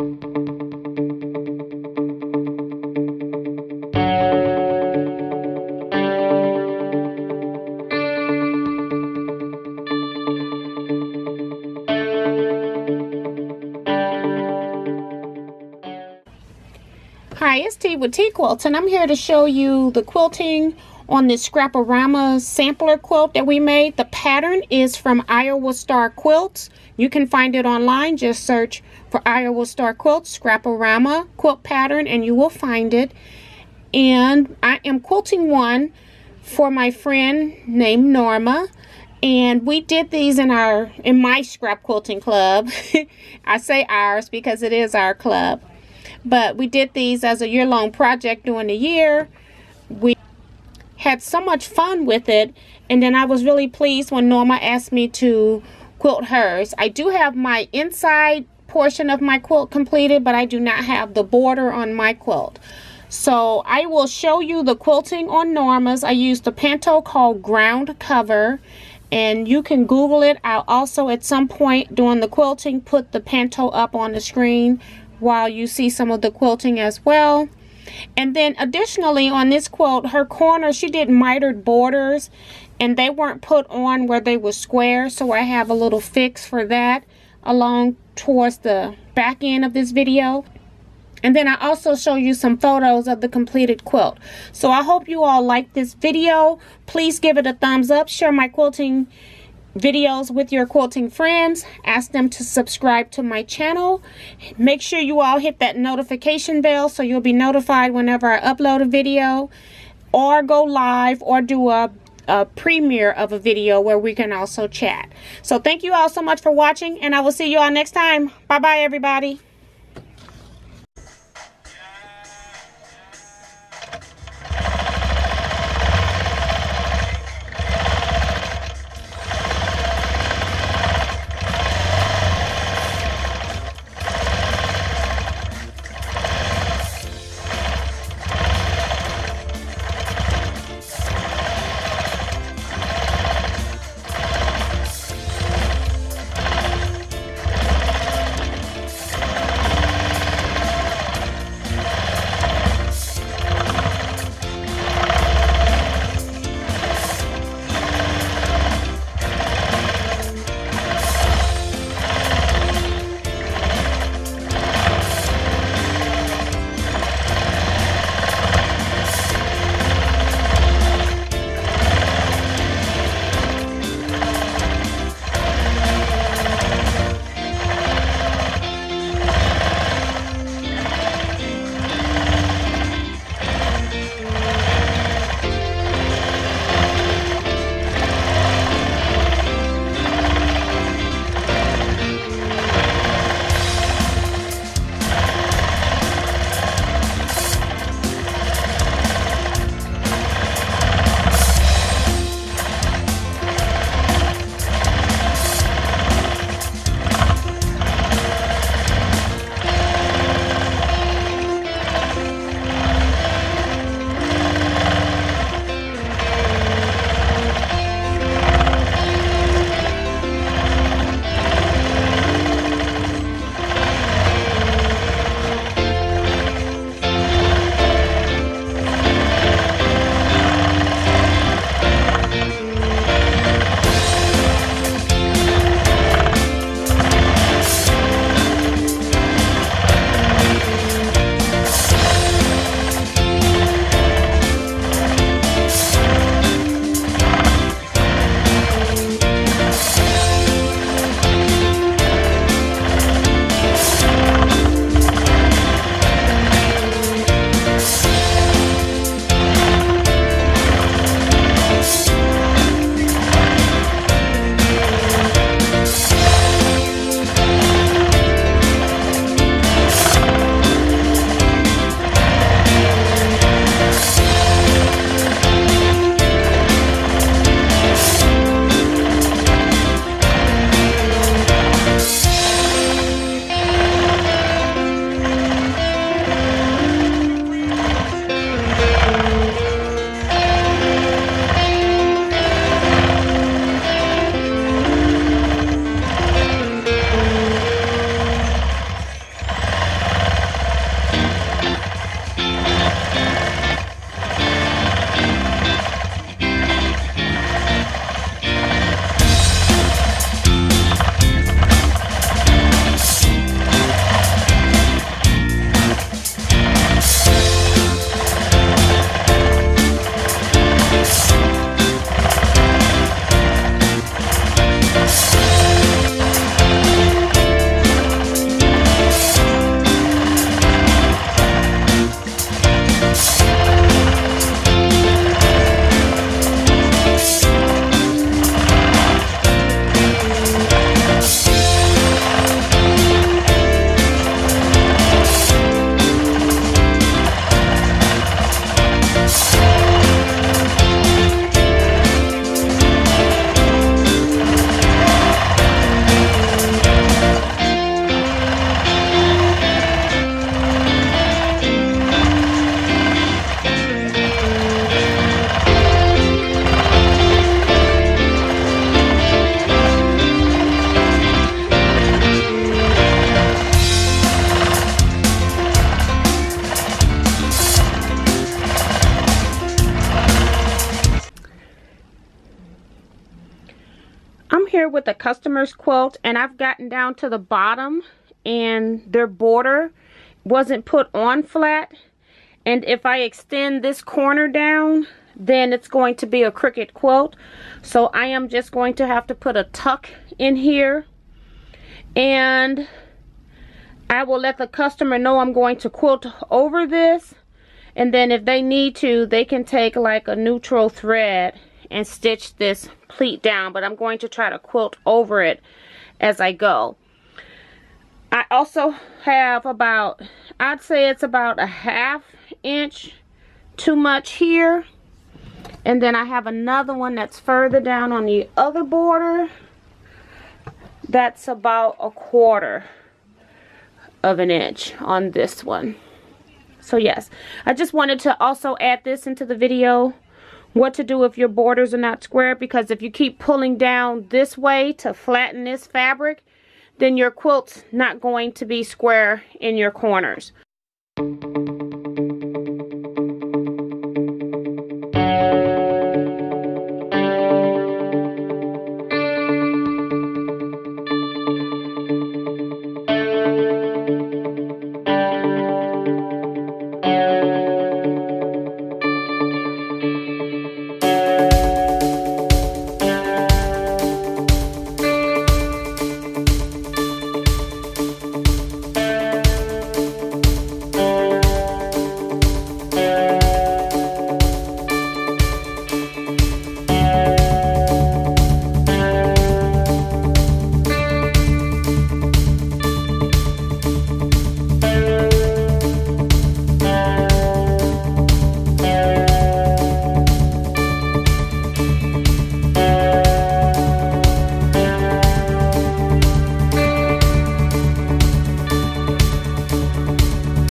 Hi, it's T with TeaQuilts, and I'm here to show you the quilting on this Scrap-o-Rama sampler quilt that we made. The pattern is from Iowa Star Quilts. You can find it online. Just search for Iowa Star Quilts Scrap-o-Rama quilt pattern and you will find it. And I am quilting one for my friend named Norma. And we did these in my scrap quilting club. I say ours because it is our club. But we did these as a year-long project during the year. We had so much fun with it, and then I was really pleased when Norma asked me to quilt hers. I do have my inside portion of my quilt completed, but I do not have the border on my quilt. So I will show you the quilting on Norma's. I used the Panto called Ground Cover, and you can Google it. I'll also at some point during the quilting put the Panto up on the screen while you see some of the quilting as well. And then additionally on this quilt, her corner, she did mitered borders and they weren't put on where they were square, so I have a little fix for that along towards the back end of this video. And then I also show you some photos of the completed quilt. So I hope you all like this video. Please give it a thumbs up, share my quilting videos with your quilting friends, ask them to subscribe to my channel. Make sure you all hit that notification bell so you'll be notified whenever I upload a video or go live or do a premiere of a video where we can also chat. So thank you all so much for watching, and I will see you all next time. Bye bye everybody. with a customer's quilt, and I've gotten down to the bottom and their border wasn't put on flat, and if I extend this corner down, then it's going to be a crooked quilt. So I am just going to have to put a tuck in here, and I will let the customer know I'm going to quilt over this, and then if they need to, they can take like a neutral thread and stitch this pleat down, but I'm going to try to quilt over it as I go. I also have about, I'd say it's about a 1/2 inch too much here, and then I have another one that's further down on the other border that's about 1/4 of an inch on this one. So yes, I just wanted to also add this into the video, what to do if your borders are not square, because if you keep pulling down this way to flatten this fabric, then your quilt's not going to be square in your corners.